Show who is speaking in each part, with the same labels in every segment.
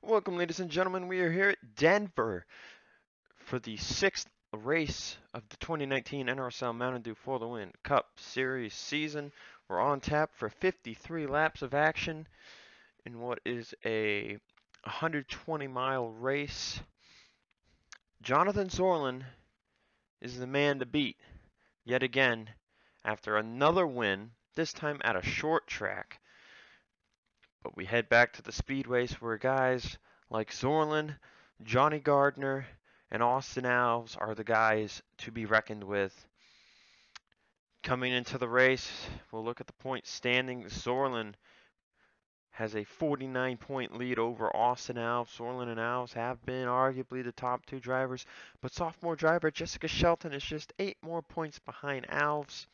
Speaker 1: Welcome, ladies and gentlemen. We are here at Denver for the sixth race of the 2019 NRSL Mountain Dew For the Win Cup Series season. We're on tap for 53 laps of action in what is a 120-mile race. Jonathan Zorlin is the man to beat yet again after another win, this time at a short track. But we head back to the speedways where guys like Zorlin, Johnny Gardner, and Austin Alves are the guys to be reckoned with. Coming into the race, we'll look at the point standing. Zorlin has a 49-point lead over Austin Alves. Zorlin and Alves have been arguably the top two drivers, but sophomore driver Jessica Shelton is just 8 more points behind Alves.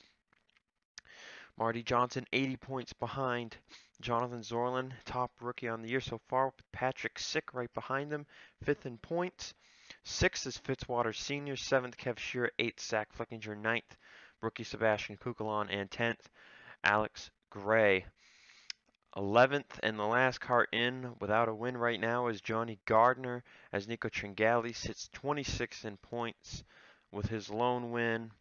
Speaker 1: Marty Johnson 80 points behind Jonathan Zorlin, top rookie on the year so far, with Patrick Sick right behind him, 5th in points. 6th is Fitzwater Sr., 7th Kev Shearer, 8th Zach Flickinger, 9th rookie Sebastian Kukulon, and 10th Alex Gray. 11th and the last car in without a win right now is Johnny Gardner, as Nico Tringali sits 26th in points with his lone win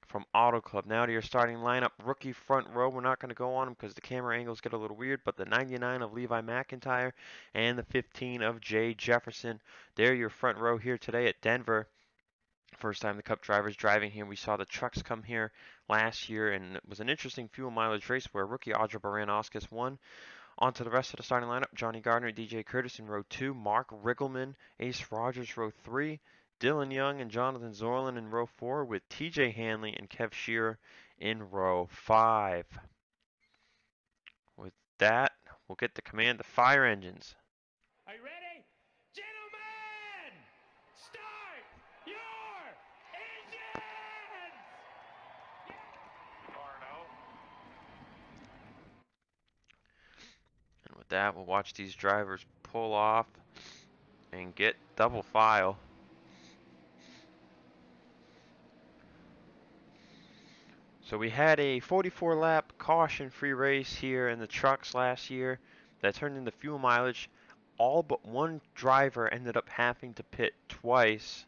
Speaker 1: from Auto Club. Now to your starting lineup. Rookie front row. We're not going to go on them because the camera angles get a little weird, but the 99 of Levi McIntyre and the 15 of Jay Jefferson. They're your front row here today at Denver. First time the Cup drivers driving here. We saw the trucks come here last year, and it was an interesting fuel mileage race where rookie Audra Baran-Oscus won. On to the rest of the starting lineup. Johnny Gardner, DJ Curtis in row 2. Mark Riggleman, Ace Rogers, row 3. Dylan Young and Jonathan Zorlin in row 4, with TJ Hanley and Kev Shearer in row 5. With that, we'll get the command to fire engines.
Speaker 2: Are you ready? Gentlemen, start your engines! Far out.
Speaker 1: And with that, we'll watch these drivers pull off and get double file. So we had a 44-lap caution-free race here in the trucks last year that turned into fuel mileage. All but one driver ended up having to pit twice.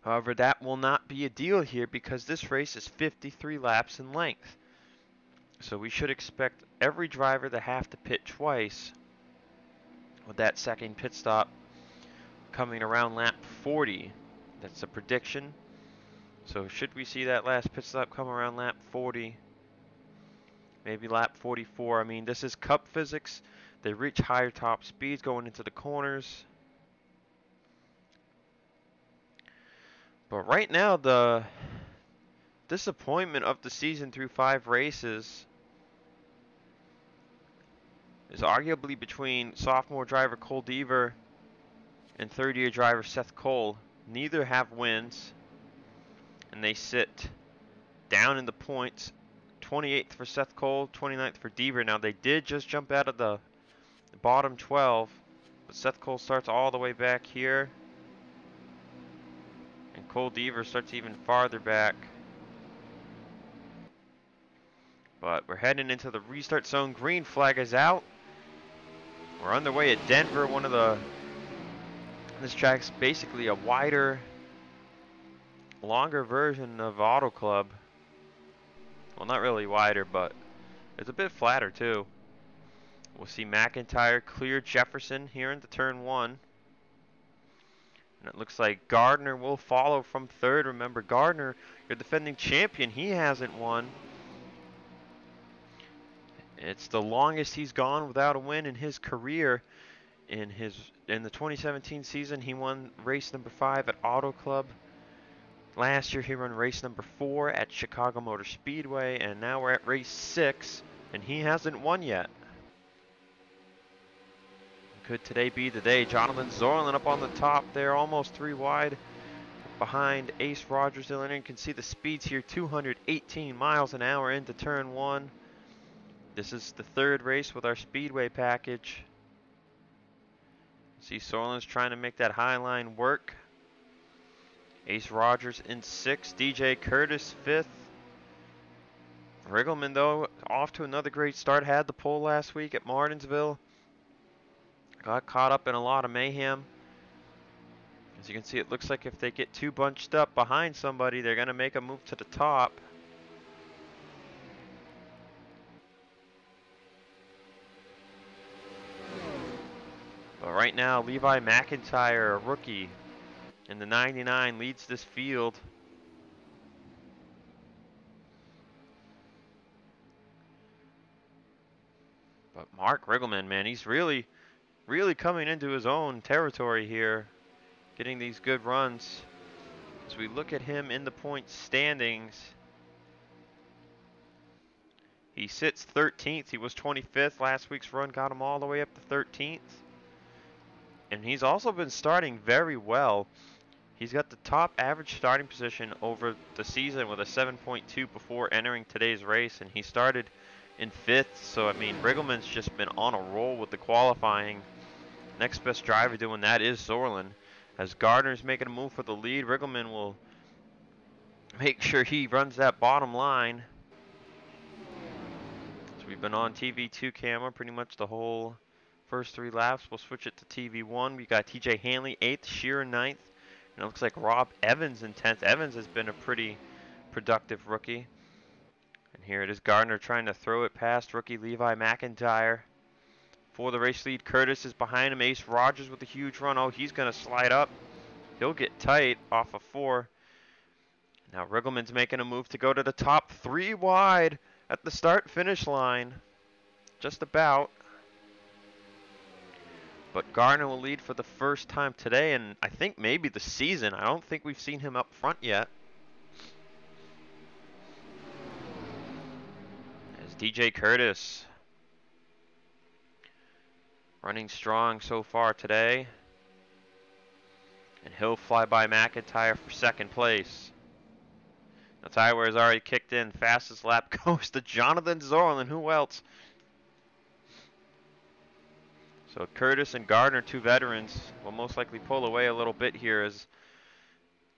Speaker 1: However, that will not be a deal here because this race is 53 laps in length. So we should expect every driver to have to pit twice, with that second pit stop coming around lap 40. That's a prediction. So should we see that last pit stop come around lap 40, maybe lap 44? I mean, this is Cup physics. They reach higher top speeds going into the corners. But right now, the disappointment of the season through 5 races is arguably between sophomore driver Cole Deaver and third-year driver Seth Cole. Neither have wins, and they sit down in the points. 28th for Seth Cole, 29th for Deaver. Now, they did just jump out of the bottom 12, but Seth Cole starts all the way back here, and Cole Deaver starts even farther back. But we're heading into the restart zone. Green flag is out. We're underway at Denver. This track's basically a wider, longer version of Auto Club. Well, not really wider, but it's a bit flatter too. We'll see McIntyre clear Jefferson here into turn 1. And it looks like Gardner will follow from third. Remember, Gardner, your defending champion, he hasn't won. It's the longest he's gone without a win in his career. In the 2017 season, he won race number 5 at Auto Club. Last year, he won race number 4 at Chicago Motor Speedway, and now we're at race 6, and he hasn't won yet. Could today be the day? Jonathan Zorlin up on the top there, almost 3 wide behind Ace Rogers. You can see the speeds here, 218 miles an hour into turn 1. This is the 3rd race with our Speedway package. See Zorlin's trying to make that high line work. Ace Rogers in 6th, DJ Curtis 5th. Riggleman, though, off to another great start. Had the pole last week at Martinsville. got caught up in a lot of mayhem. As you can see, it looks like if they get too bunched up behind somebody, they're going to make a move to the top. But right now, Levi McIntyre, a rookie, in the 99, leads this field. But Mark Riggleman, man, he's really coming into his own territory here, getting these good runs. As we look at him in the point standings, he sits 13th. He was 25th. Last week's run got him all the way up to 13th. And he's also been starting very well. He's got the top average starting position over the season with a 7.2 before entering today's race, and he started in 5th. So, I mean, Riggleman's just been on a roll with the qualifying. Next best driver doing that is Zorlin. As Gardner's making a move for the lead, Riggleman will make sure he runs that bottom line. So we've been on TV2 camera pretty much the whole first 3 laps. We'll switch it to TV1. We got TJ Hanley 8th, Shearer 9th. And it looks like Rob Evans in 10th. Evans has been a pretty productive rookie. And here it is, Gardner trying to throw it past rookie Levi McIntyre. For the race lead, Curtis is behind him. Ace Rogers with a huge run. Oh, he's going to slide up. He'll get tight off of 4. Now Riggleman's making a move to go to the top, 3 wide at the start-finish line. Just about. But Gardner will lead for the first time today, and I think maybe the season. I don't think we've seen him up front yet. As DJ Curtis running strong so far today. And he'll fly by McIntyre for 2nd place. The tire has already kicked in. Fastest lap goes to Jonathan Zorlin. Who else? So Curtis and Gardner, 2 veterans, will most likely pull away a little bit here as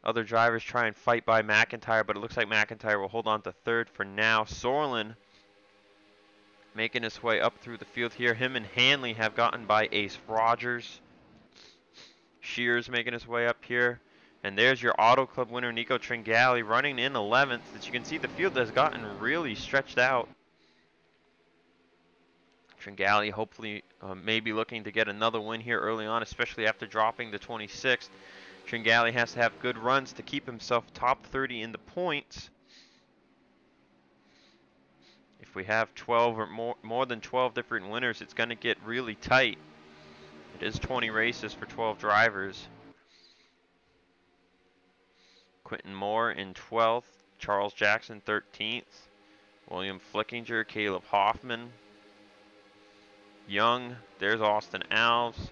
Speaker 1: other drivers try and fight by McIntyre, but it looks like McIntyre will hold on to 3rd for now. Zorlin making his way up through the field here. Him and Hanley have gotten by Ace Rogers. Shears making his way up here. And there's your Auto Club winner, Nico Tringali, running in 11th. As you can see, the field has gotten really stretched out. Tringali hopefully maybe looking to get another win here early on, especially after dropping the 26th. Tringali has to have good runs to keep himself top 30 in the points. If we have 12 or more than 12 different winners, it's going to get really tight. It is 20 races for 12 drivers. Quentin Moore in 12th, Charles Jackson 13th, William Flickinger, Caleb Hoffman, Young, there's Austin Alves,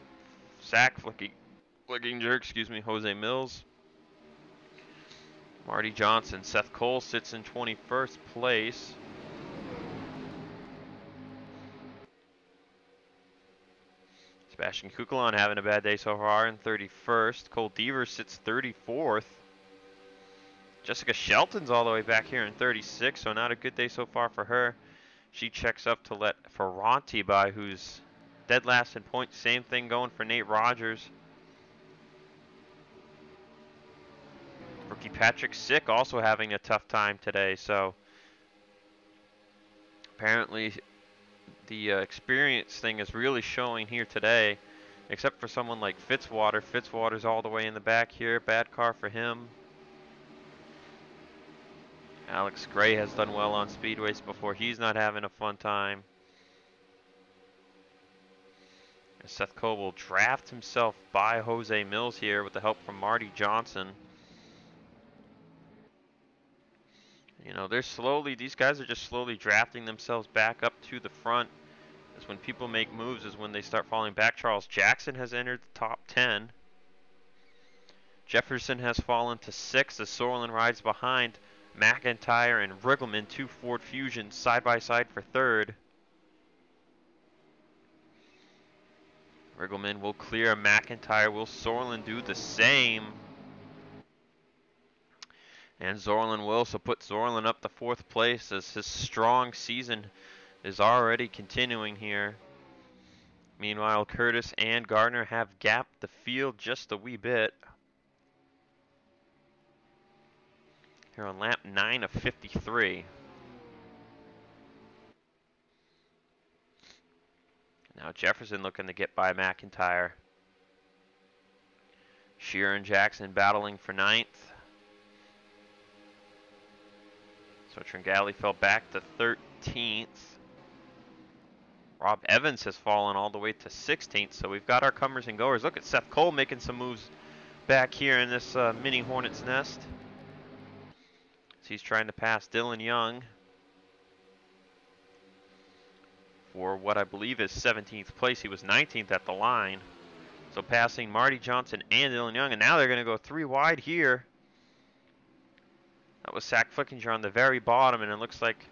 Speaker 1: Zach Flickinger, excuse me, Jose Mills, Marty Johnson, Seth Cole sits in 21st place. Sebastian Kukulon having a bad day so far in 31st. Cole Devers sits 34th. Jessica Shelton's all the way back here in 36th, so not a good day so far for her. She checks up to let Ferranti by, who's dead last in points. Same thing going for Nate Rogers. Rookie Patrick Sick also having a tough time today, so apparently the experience thing is really showing here today, except for someone like Fitzwater. Fitzwater's all the way in the back here. Bad car for him. Alex Gray has done well on speedways before. He's not having a fun time. And Seth Cole will draft himself by Jose Mills here with the help from Marty Johnson. You know, these guys are just slowly drafting themselves back up to the front. As when people make moves is when they start falling back. Charles Jackson has entered the top 10. Jefferson has fallen to 6th as Sorlin rides behind McIntyre and Riggleman, 2 Ford Fusions side by side for 3rd. Riggleman will clear McIntyre. Will Sorlin do the same? And Zorlin will, so put Zorlin up to 4th place as his strong season is already continuing here. Meanwhile, Curtis and Gardner have gapped the field just a wee bit. Here on lap 9 of 53. Now Jefferson looking to get by McIntyre. Shearer and Jackson battling for 9th. So Tringali fell back to 13th. Rob Evans has fallen all the way to 16th. So we've got our comers and goers. Look at Seth Cole making some moves back here in this mini Hornet's nest. So he's trying to pass Dylan Young for what I believe is 17th place. He was 19th at the line. So passing Marty Johnson and Dylan Young, and now they're going to go 3 wide here. That was Zach Flickinger on the very bottom, and it looks like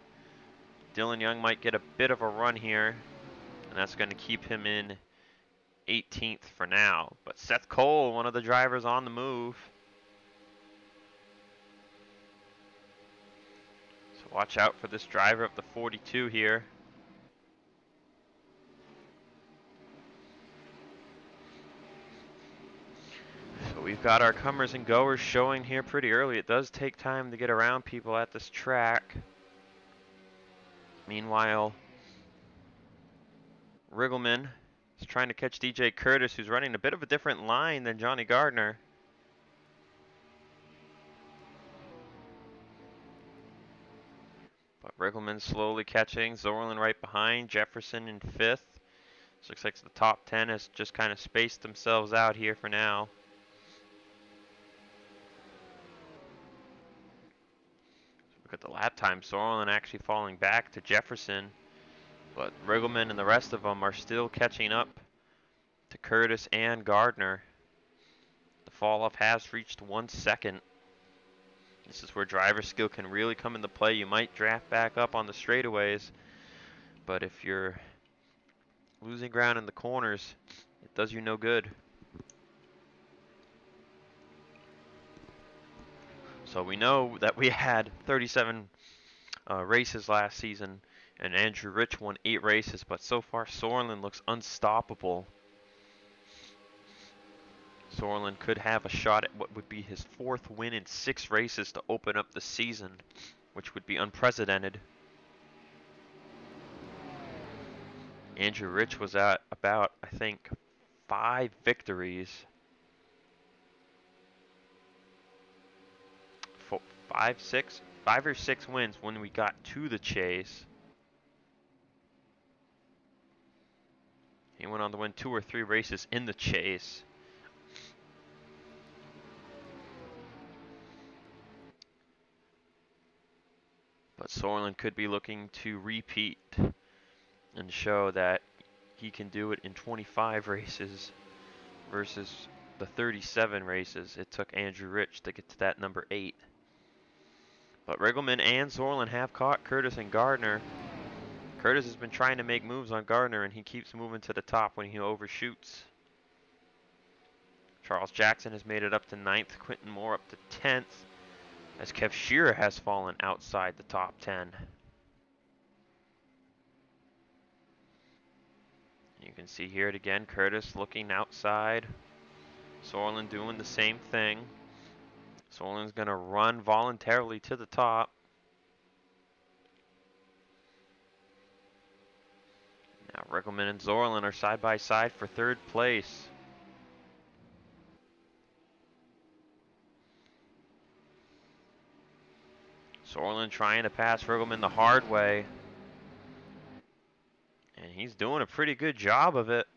Speaker 1: Dylan Young might get a bit of a run here, and that's going to keep him in 18th for now. But Seth Cole, one of the drivers on the move. So watch out for this driver of the 42 here. So we've got our comers and goers showing here pretty early. It does take time to get around people at this track. Meanwhile, Riggleman is trying to catch DJ Curtis, who's running a bit of a different line than Johnny Gardner. But Riggleman slowly catching. Zorlin right behind. Jefferson in 5th. This looks like the top 10 has just kind of spaced themselves out here for now. Look at the lap time. Zorlin actually falling back to Jefferson. But Riggleman and the rest of them are still catching up to Curtis and Gardner. The fall off has reached 1 second. This is where driver skill can really come into play. You might draft back up on the straightaways, but if you're losing ground in the corners, it does you no good. So we know that we had 37 races last season, and Andrew Rich won 8 races, but so far Sorlin looks unstoppable. Sorlin could have a shot at what would be his 4th win in 6 races to open up the season, which would be unprecedented. Andrew Rich was at about, I think, 5 victories. 5 or 6 wins when we got to the chase. He went on to win 2 or 3 races in the chase. But Sorlin could be looking to repeat and show that he can do it in 25 races versus the 37 races it took Andrew Rich to get to that number 8. But Riggleman and Sorlin have caught Curtis and Gardner. Curtis has been trying to make moves on Gardner, and he keeps moving to the top when he overshoots. Charles Jackson has made it up to 9th, Quentin Moore up to 10th, as Kev Shearer has fallen outside the top 10. You can see here it again, Curtis looking outside. Sorlin doing the same thing. Sorlin's going to run voluntarily to the top. Now Riggleman and Zorlin are side by side for 3rd place. Sorlin trying to pass Riggleman the hard way. And he's doing a pretty good job of it.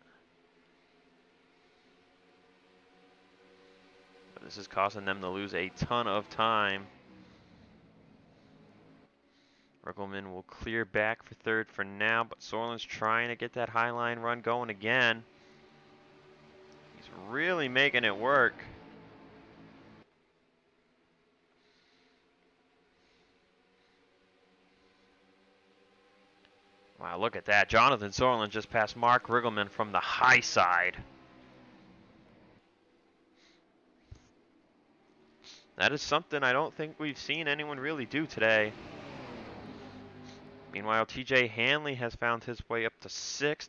Speaker 1: But this is causing them to lose a ton of time. Riggleman will clear back for 3rd for now, but Sorlin's trying to get that high line run going again. He's really making it work. Wow, look at that. Jonathan Sorlin just passed Mark Riggleman from the high side. That is something I don't think we've seen anyone really do today. Meanwhile, TJ Hanley has found his way up to 6th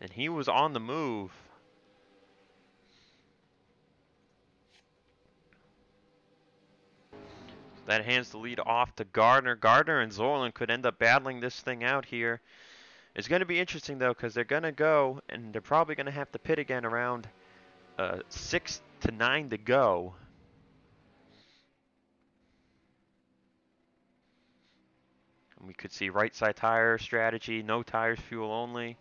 Speaker 1: And he was on the move. So that hands the lead off to Gardner. Gardner and Zorlin could end up battling this thing out here. It's going to be interesting, though, because they're going to go, and they're probably going to have to pit again around 6 to 9 to go. And we could see right side tire strategy, no tires, fuel only.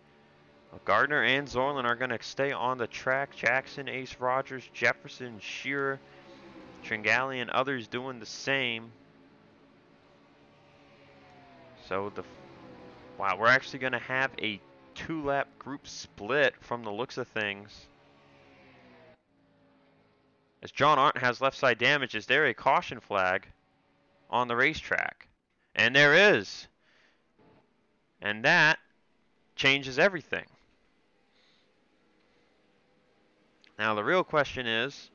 Speaker 1: Well, Gardner and Zorlin are going to stay on the track. Jackson, Ace, Rogers, Jefferson, Shearer, Tringali, and others doing the same. So wow, we're actually going to have a 2-lap group split from the looks of things. As John Arndt has left side damage, is there a caution flag on the racetrack? And there is. And that changes everything. Now the real question is,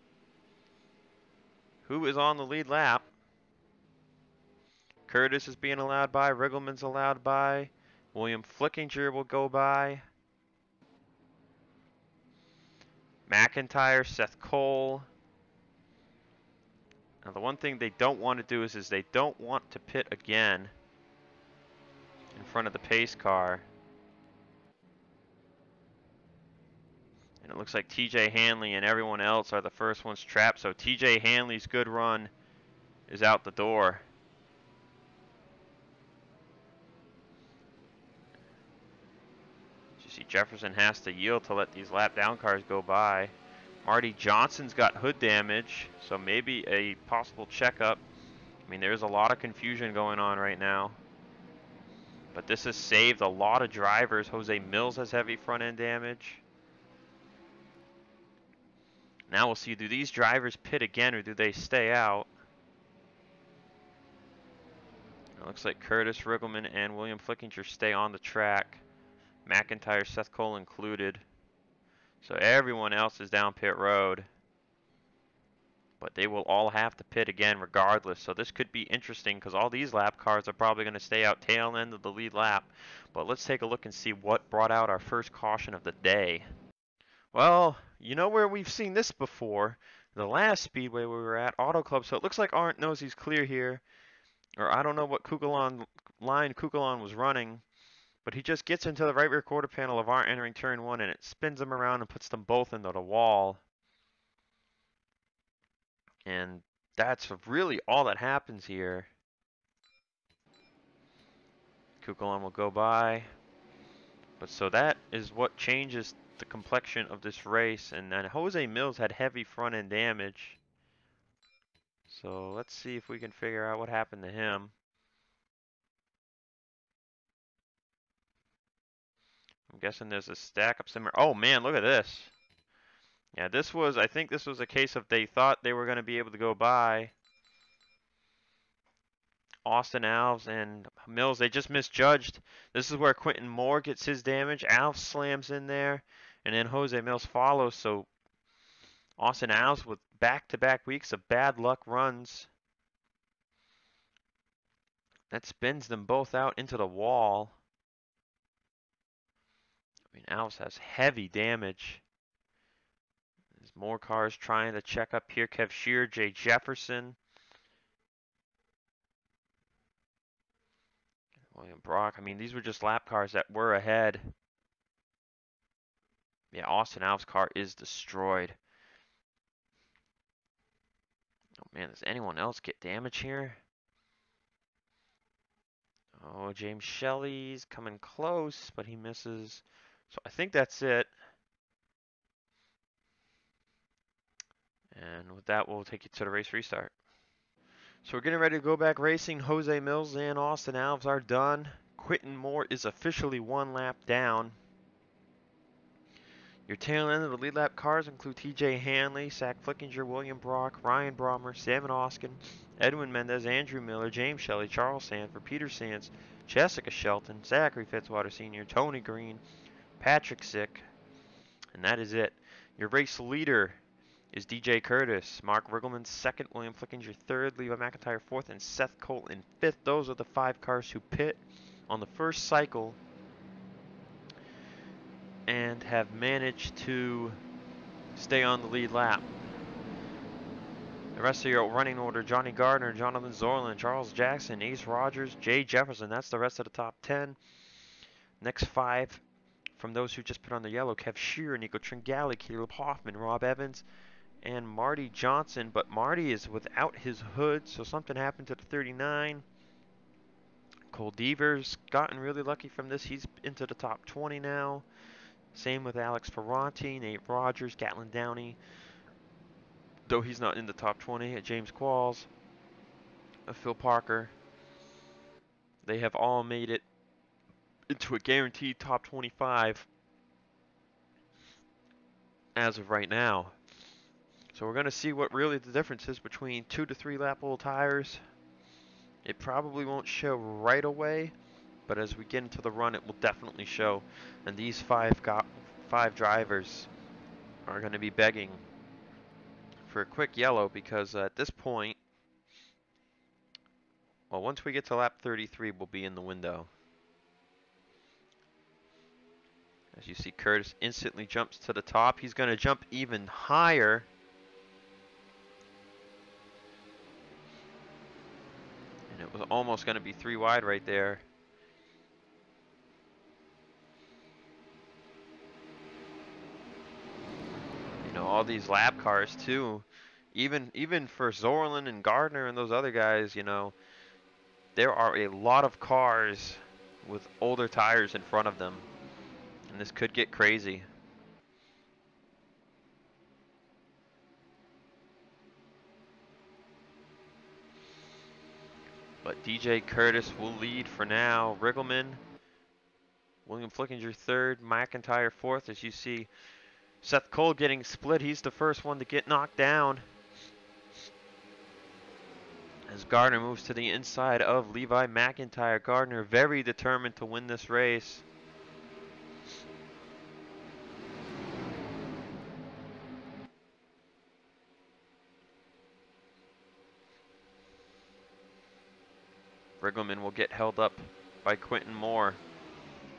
Speaker 1: who is on the lead lap? Curtis is being allowed by, Riggleman's allowed by, William Flickinger will go by, McIntyre, Seth Cole. Now the one thing they don't want to do is they don't want to pit again in front of the pace car. And it looks like TJ Hanley and everyone else are the first ones trapped, so TJ Hanley's good run is out the door. You see Jefferson has to yield to let these lap down cars go by. Marty Johnson's got hood damage, so maybe a possible checkup. I mean, there's a lot of confusion going on right now. But this has saved a lot of drivers. Jose Mills has heavy front end damage. Now we'll see, do these drivers pit again or do they stay out? It looks like Curtis, Riggleman, and William Flickinger stay on the track. McIntyre, Seth Cole included. So everyone else is down pit road. But they will all have to pit again regardless. So this could be interesting because all these lap cars are probably going to stay out tail end of the lead lap. But let's take a look and see what brought out our first caution of the day. Well, you know where we've seen this before. The last speedway we were at, Auto Club. So it looks like Arndt knows he's clear here. Or I don't know what line Kukulon was running. But he just gets into the right rear quarter panel of Arndt entering turn 1 and it spins them around and puts them both into the wall. And that's really all that happens here. Kukulon will go by. But so that is what changes the complexion of this race. And then Jose Mills had heavy front end damage. So let's see if we can figure out what happened to him. I'm guessing there's a stack up somewhere. Oh man, look at this. Yeah, I think this was a case of they thought they were going to be able to go by Austin Alves and Mills. They just misjudged. This is where Quentin Moore gets his damage. Alves slams in there, and then Jose Mills follows. So Austin Alves with back-to-back weeks of bad luck runs. That spins them both out into the wall. I mean, Alves has heavy damage. There's more cars trying to check up here. Kev Shear, Jay Jefferson. William Brock. I mean, these were just lap cars that were ahead. Yeah, Austin Alves' car is destroyed. Oh man, does anyone else get damage here? Oh, James Shelley's coming close, but he misses. So I think that's it. And with that, we'll take you to the race restart. So we're getting ready to go back racing. Jose Mills and Austin Alves are done. Quentin Moore is officially 1 lap down. Your tail end of the lead lap cars include TJ Hanley, Zach Flickinger, William Brock, Ryan Brommer, Sam Oskin, Edwin Mendez, Andrew Miller, James Shelley, Charles Sanford, Peter Sands, Jessica Shelton, Zachary Fitzwater Sr., Tony Green, Patrick Sick, and that is it. Your race leader is DJ Curtis, Mark Riggleman 2nd, William Flickinger 3rd, Levi McIntyre 4th, and Seth Cole in 5th. Those are the 5 cars who pit on the first cycle and have managed to stay on the lead lap. The rest of your running order: Johnny Gardner, Jonathan Zorlin, Charles Jackson, Ace Rogers, Jay Jefferson. That's the rest of the top 10. Next 5 from those who just put on the yellow: Kev Shearer, Nico Tringali, Caleb Hoffman, Rob Evans, and Marty Johnson. But Marty is without his hood, so something happened to the 39. Cole Devers gotten really lucky from this. He's into the top 20 now. Same with Alex Ferranti, Nate Rogers, Gatlin Downey, though he's not in the top 20. James Qualls, Phil Parker. They have all made it into a guaranteed top 25 as of right now. So we're going to see what really the difference is between 2 to 3 lap old tires. It probably won't show right away, but as we get into the run, it will definitely show. And these five drivers are going to be begging for a quick yellow, because at this point, well, once we get to lap 33, we'll be in the window. As you see, Curtis instantly jumps to the top. He's going to jump even higher. And it was almost going to be 3 wide right there. You know, all these lap cars too. Even for Zorlin and Gardner and those other guys, you know, there are a lot of cars with older tires in front of them. And this could get crazy. But DJ Curtis will lead for now. Riggleman, William Flickinger third, McIntyre fourth. As you see, Seth Cole getting split. He's the first one to get knocked down. As Gardner moves to the inside of Levi McIntyre. Gardner very determined to win this race. Riggleman will get held up by Quentin Moore.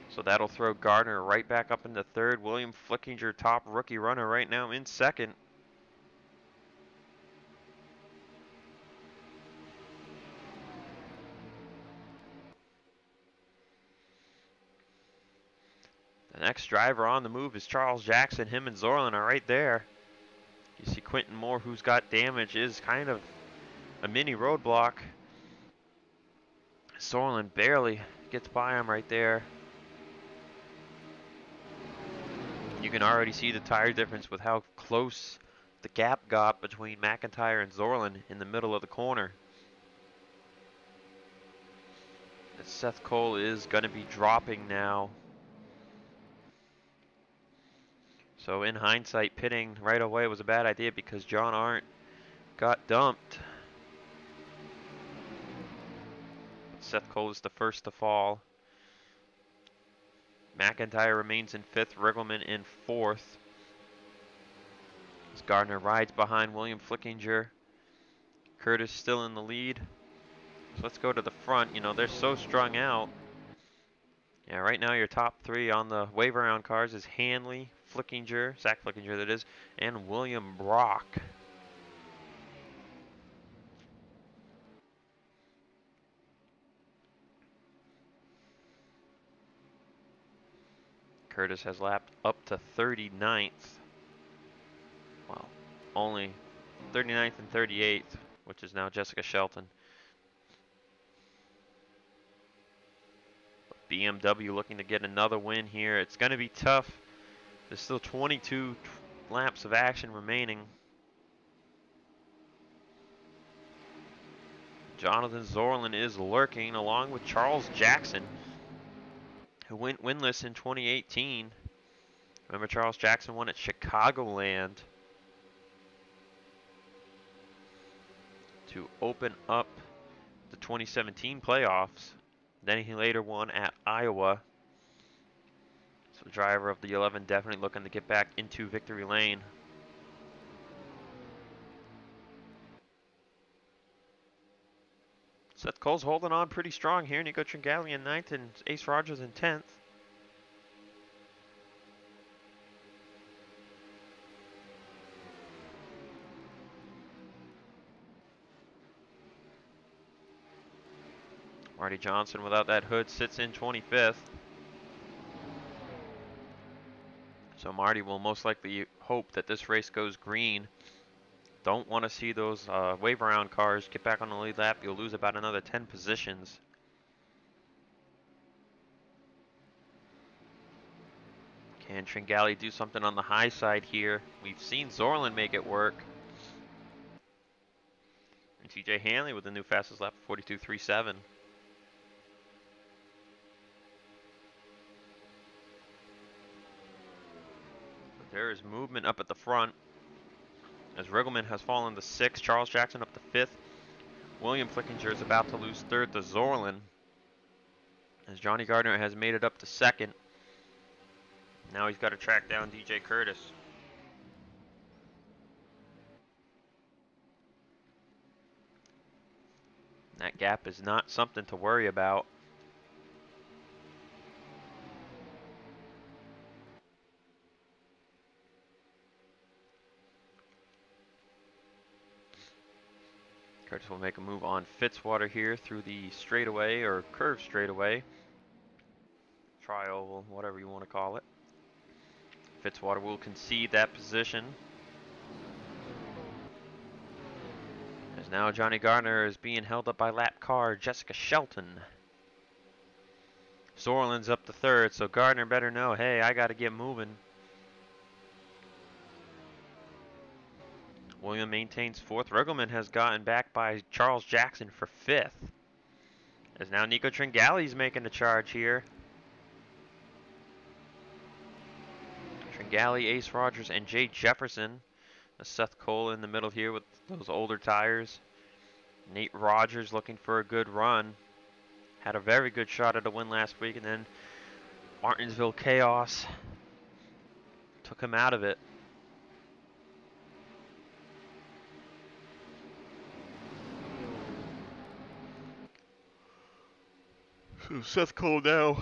Speaker 1: So that'll throw Gardner right back up into third. William Flickinger, top rookie runner right now, in second. The next driver on the move is Charles Jackson. Him and Zorlin are right there. You see Quentin Moore, who's got damage, is kind of a mini roadblock. Zorlin barely gets by him right there. You can already see the tire difference with how close the gap got between McIntyre and Zorlin in the middle of the corner. And Seth Cole is going to be dropping now. So in hindsight, pitting right away was a bad idea because John Arndt got dumped. Seth Cole is the first to fall. McIntyre remains in fifth, Riggleman in fourth. As Gardner rides behind William Flickinger. Curtis still in the lead. So let's go to the front. You know, they're so strung out. Yeah, right now your top 3 on the wave around cars is Hanley, Flickinger, Zach Flickinger that is, and William Brock. Curtis has lapped up to 39th. Well, only 39th and 38th, which is now Jessica Shelton. BMW looking to get another win here. It's going to be tough. There's still 22 laps of action remaining. Jonathan Zorlin is lurking along with Charles Jackson, who went winless in 2018. Remember, Charles Jackson won at Chicagoland to open up the 2017 playoffs. Then he later won at Iowa. So driver of the 11 definitely looking to get back into victory lane. Seth Cole's holding on pretty strong here. Nico Tringali in 9th and Ace Rogers in 10th. Marty Johnson, without that hood, sits in 25th. So Marty will most likely hope that this race goes green. Don't want to see those wave around cars get back on the lead lap. You'll lose about another 10 positions. Can Tringali do something on the high side here? We've seen Zorlin make it work. And TJ Hanley with the new fastest lap, 42.37. There is movement up at the front as Riggleman has fallen to 6th, Charles Jackson up to 5th. William Flickinger is about to lose 3rd to Zorlin as Johnny Gardner has made it up to 2nd. Now he's got to track down DJ Curtis. That gap is not something to worry about. Curtis will make a move on Fitzwater here through the straightaway or curve straightaway. Tri-oval, whatever you want to call it. Fitzwater will concede that position. As now Johnny Gardner is being held up by lap car Jessica Shelton. Zorlin's up to 3rd, so Gardner better know, hey, I got to get moving. William maintains 4th. Riggleman has gotten back by Charles Jackson for 5th. As now Nico Tringali's making the charge here. Tringali, Ace Rogers, and Jay Jefferson. Seth Cole in the middle here with those older tires. Nate Rogers looking for a good run. Had a very good shot at a win last week, and then Martinsville chaos took him out of it. So Seth Cole now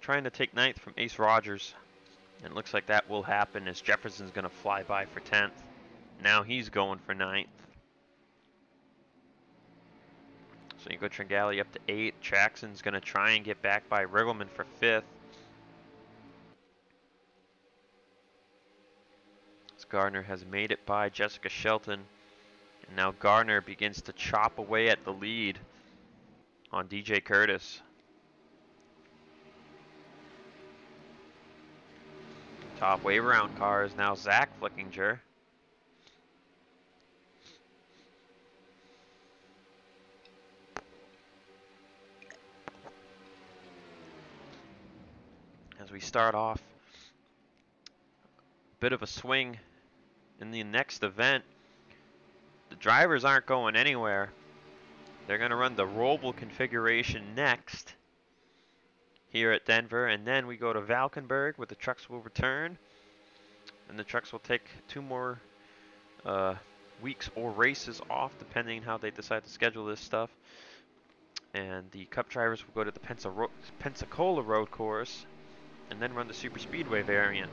Speaker 1: trying to take 9th from Ace Rogers. And it looks like that will happen as Jefferson's going to fly by for 10th. Now he's going for 9th. So you go Tringali up to 8th. Jackson's going to try and get back by Riggleman for 5th. As Gardner has made it by Jessica Shelton. And now Gardner begins to chop away at the lead on DJ Curtis. Top wave around car is now Zach Flickinger. As we start off, a bit of a swing in the next event. The drivers aren't going anywhere. They're going to run the Roval configuration next here at Denver, and then we go to Valkenburg where the trucks will return, and the trucks will take 2 more weeks or races off depending how they decide to schedule this stuff. And the Cup drivers will go to the Pensacola road course and then run the Super Speedway variant.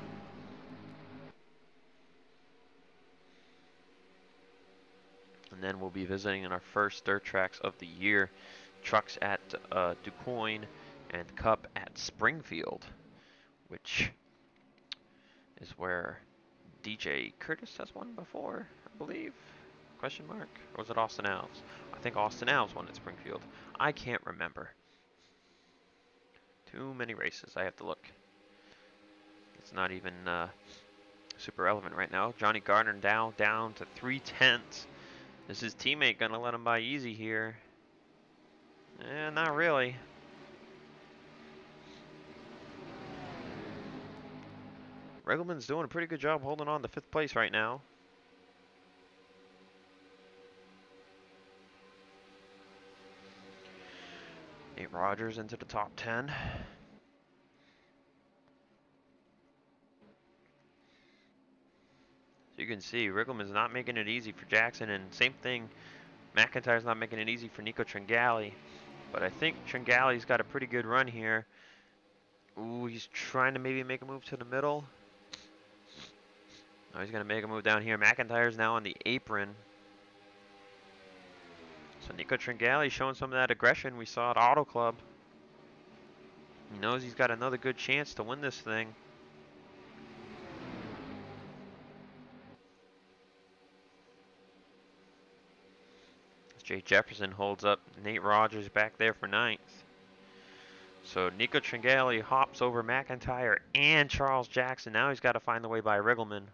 Speaker 1: And then we'll be visiting in our first dirt tracks of the year. Trucks at DuQuoin and Cup at Springfield, which is where DJ Curtis has won before, I believe. Question mark? Or was it Austin Alves? I think Austin Alves won at Springfield. I can't remember. Too many races. I have to look. It's not even super relevant right now. Johnny Gardner down to 3/10. Is his teammate gonna let him by easy here? Not really. Riggleman's doing a pretty good job holding on to 5th place right now. Nate Rogers into the top 10. So you can see Riggleman's not making it easy for Jackson, and same thing, McIntyre's not making it easy for Nico Tringali. But I think Tringali's got a pretty good run here. Ooh, he's trying to maybe make a move to the middle. Oh, he's going to make a move down here. McIntyre's now on the apron. So Nico Tringali showing some of that aggression we saw at Auto Club. He knows he's got another good chance to win this thing. Jake Jefferson holds up Nate Rogers back there for 9th. So Nico Tringali hops over McIntyre and Charles Jackson. Now he's got to find the way by Riggleman.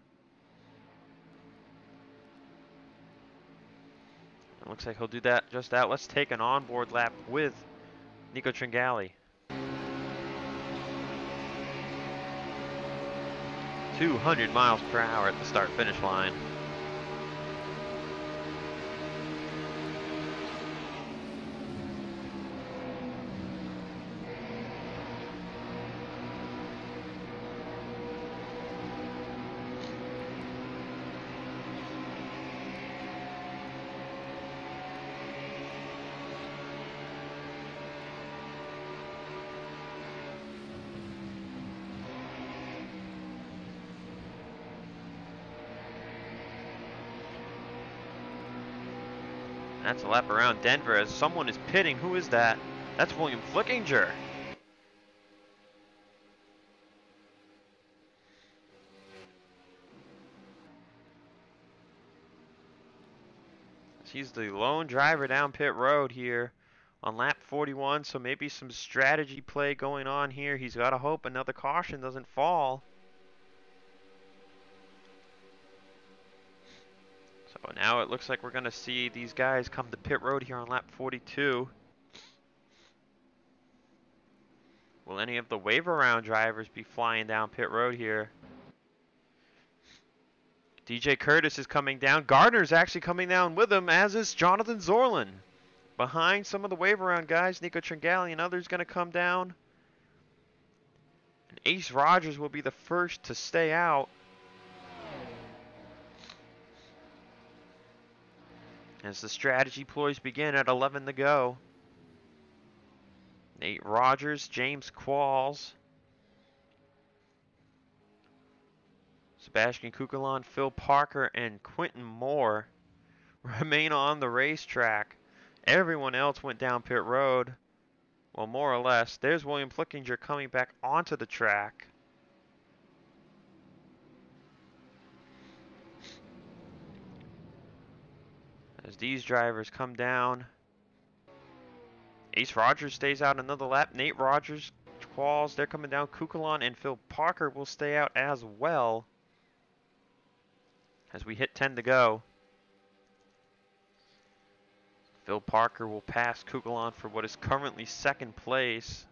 Speaker 1: It looks like he'll do that, just that. Let's take an onboard lap with Nico Tringali. 200 miles per hour at the start-finish line. That's a lap around Denver as someone is pitting. Who is that? That's William Flickinger. He's the lone driver down pit road here on lap 41, so maybe some strategy play going on here. He's got to hope another caution doesn't fall. So now it looks like we're going to see these guys come to pit road here on lap 42. Will any of the wave around drivers be flying down pit road here? DJ Curtis is coming down. Gardner's actually coming down with him, as is Jonathan Zorlin. Behind some of the wave around guys, Nico Tringali and others going to come down. And Ace Rogers will be the first to stay out. As the strategy ploys begin at 11 to go. Nate Rogers, James Qualls, Sebastian Kukulon, Phil Parker, and Quentin Moore remain on the racetrack. Everyone else went down pit road. Well, more or less. There's William Flickinger coming back onto the track. As these drivers come down. Ace Rogers stays out another lap. Nate Rogers, Qualls, they're coming down. Kukulon and Phil Parker will stay out as well. As we hit 10 to go. Phil Parker will pass Kukulon for what is currently 2nd place.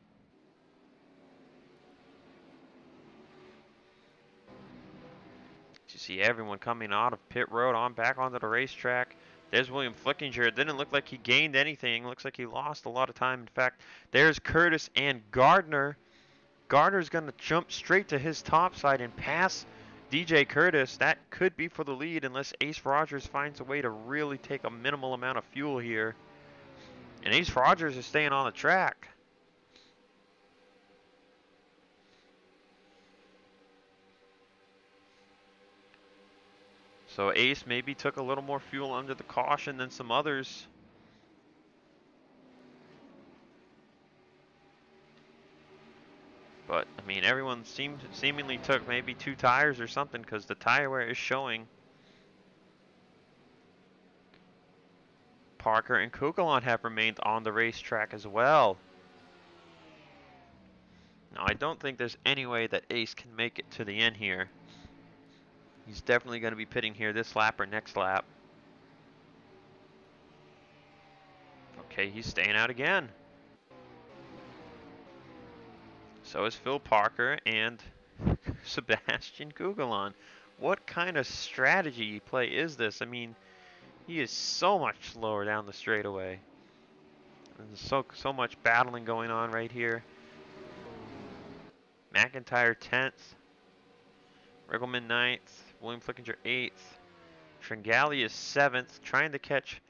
Speaker 1: You see everyone coming out of pit road on back onto the racetrack. There's William Flickinger. It didn't look like he gained anything. Looks like he lost a lot of time. In fact, there's Curtis and Gardner. Gardner's going to jump straight to his top side and pass DJ Curtis. That could be for the lead unless Ace Rogers finds a way to really take a minimal amount of fuel here. And Ace Rogers is staying on the track. So Ace maybe took a little more fuel under the caution than some others. But, I mean, everyone seemingly took maybe 2 tires or something because the tire wear is showing. Parker and Kukulon have remained on the racetrack as well. Now, I don't think there's any way that Ace can make it to the end here. He's definitely going to be pitting here this lap or next lap. Okay, he's staying out again. So is Phil Parker and Sebastian Kukulon. What kind of strategy play is this? I mean, he is so much slower down the straightaway. There's so much battling going on right here. McIntyre 10th. Riggleman 9th. William Flickinger 8th. Tringali is 7th. Trying to catch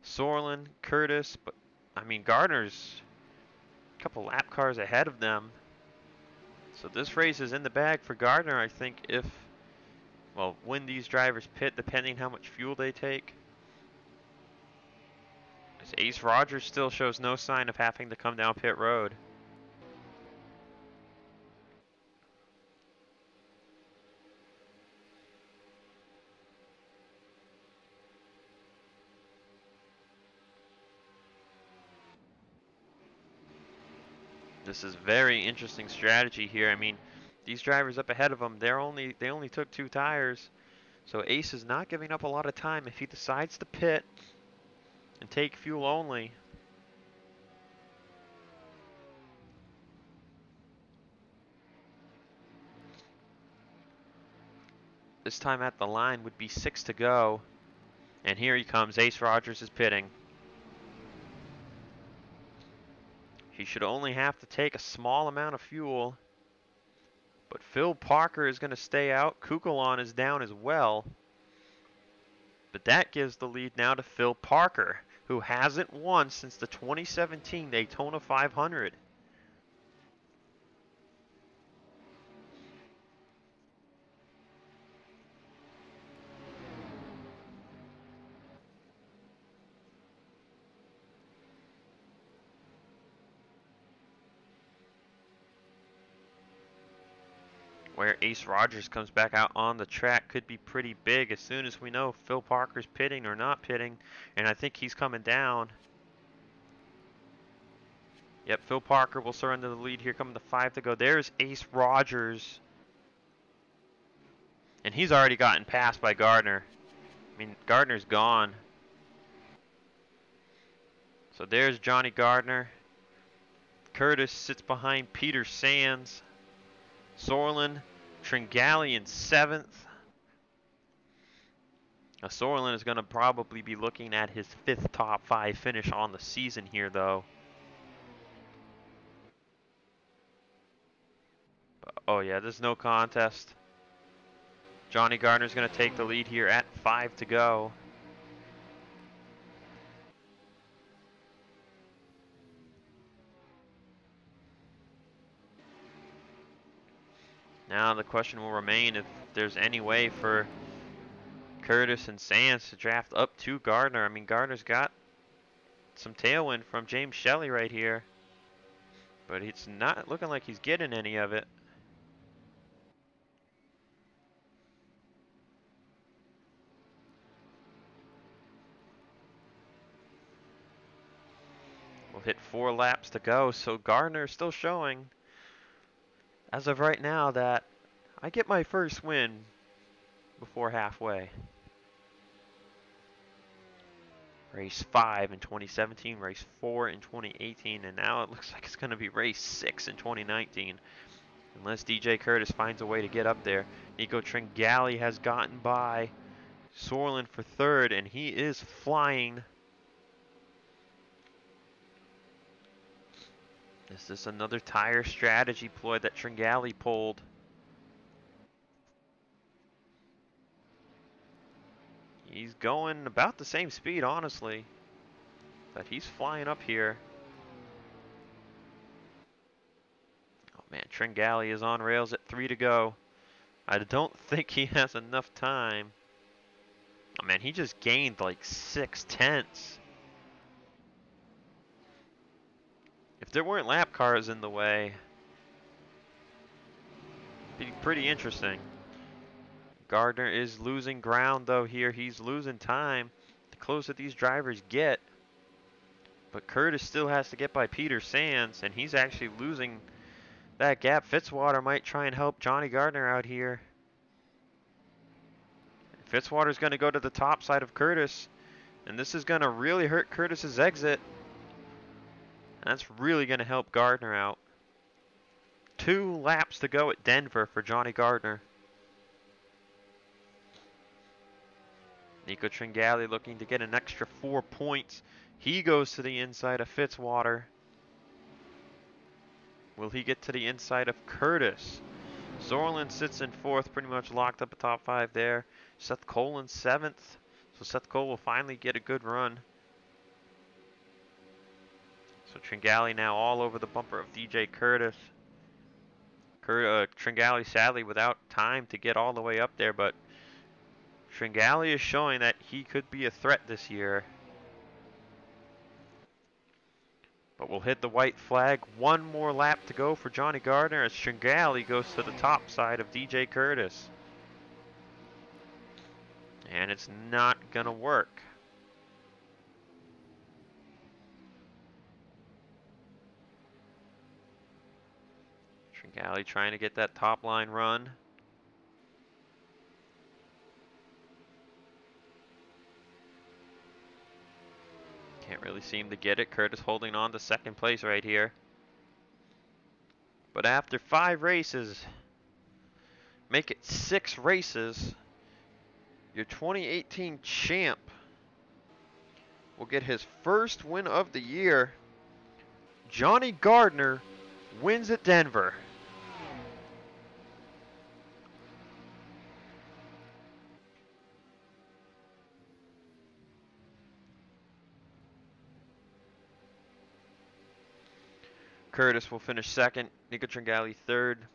Speaker 1: Zorlin, Curtis. But, I mean, Gardner's a couple lap cars ahead of them. So this race is in the bag for Gardner, I think, if, well, when these drivers pit, depending how much fuel they take. As Ace Rogers still shows no sign of having to come down pit road. This is very interesting strategy here. I mean, these drivers up ahead of them, they only took 2 tires. So Ace is not giving up a lot of time if he decides to pit and take fuel only. This time at the line would be 6 to go. And here he comes. Ace Rogers is pitting. He should only have to take a small amount of fuel. But Phil Parker is going to stay out. Kukulon is down as well. But that gives the lead now to Phil Parker, who hasn't won since the 2017 Daytona 500. Where Ace Rogers comes back out on the track could be pretty big as soon as we know Phil Parker's pitting or not pitting. And I think he's coming down. Yep, Phil Parker will surrender the lead here, coming to 5 to go. There's Ace Rogers. And he's already gotten passed by Gardner. I mean, Gardner's gone. So there's Johnny Gardner. Curtis sits behind Peter Sands. Sorlin, Tringali in 7th. Now Sorlin is going to probably be looking at his 5th top 5 finish on the season here, though. Oh yeah, there's no contest. Johnny Gardner's going to take the lead here at 5 to go. Now the question will remain if there's any way for Curtis and Sands to draft up to Gardner. I mean, Gardner's got some tailwind from James Shelley right here, but it's not looking like he's getting any of it. We'll hit 4 laps to go, so Gardner is still showing, as of right now, that I get my first win before halfway. Race 5 in 2017, race 4 in 2018, and now it looks like it's going to be race 6 in 2019. Unless DJ Curtis finds a way to get up there. Nico Tringali has gotten by Sorlin for 3rd, and he is flying. Is this another tire strategy ploy that Tringali pulled? He's going about the same speed, honestly, but he's flying up here. Oh man, Tringali is on rails at 3 to go. I don't think he has enough time. Oh man, he just gained like 6/10. If there weren't lap cars in the way, it'd be pretty interesting. Gardner is losing ground though here. He's losing time the closer these drivers get. But Curtis still has to get by Peter Sands, and he's actually losing that gap. Fitzwater might try and help Johnny Gardner out here. Fitzwater's going to go to the top side of Curtis, and this is going to really hurt Curtis's exit. That's really going to help Gardner out. 2 laps to go at Denver for Johnny Gardner. Nico Tringali looking to get an extra 4 points. He goes to the inside of Fitzwater. Will he get to the inside of Curtis? Sorlin sits in 4th, pretty much locked up a top 5 there. Seth Cole in 7th. So Seth Cole will finally get a good run. So Tringali now all over the bumper of DJ Curtis. Tringali sadly without time to get all the way up there, but Tringali is showing that he could be a threat this year. But we'll hit the white flag. One more lap to go for Johnny Gardner as Tringali goes to the top side of DJ Curtis. And it's not gonna work. Tringali trying to get that top line run. Can't really seem to get it. Curtis holding on to second place right here. But after 5 races, make it 6 races, your 2018 champ will get his first win of the year. Johnny Gardner wins at Denver. Curtis will finish second, Nico Tringali third,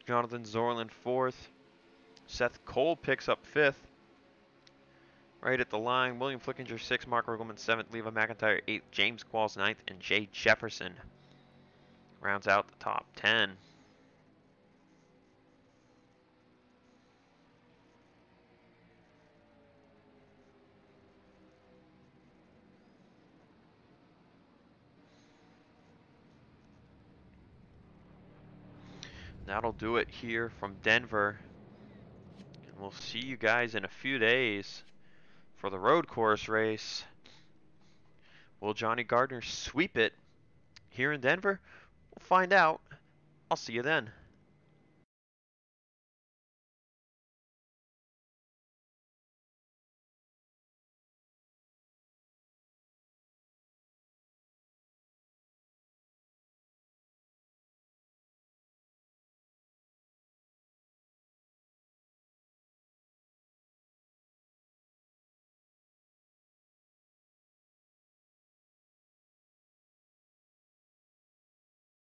Speaker 1: Jonathan Zorland fourth, Seth Cole picks up fifth. Right at the line, William Flickinger 6th, Mark Riggleman 7th, Levi McIntyre 8th, James Qualls 9th, and Jay Jefferson rounds out the top 10. That'll do it here from Denver. And we'll see you guys in a few days for the road course race. Will Johnny Gardner sweep it here in Denver? We'll find out. I'll see you then.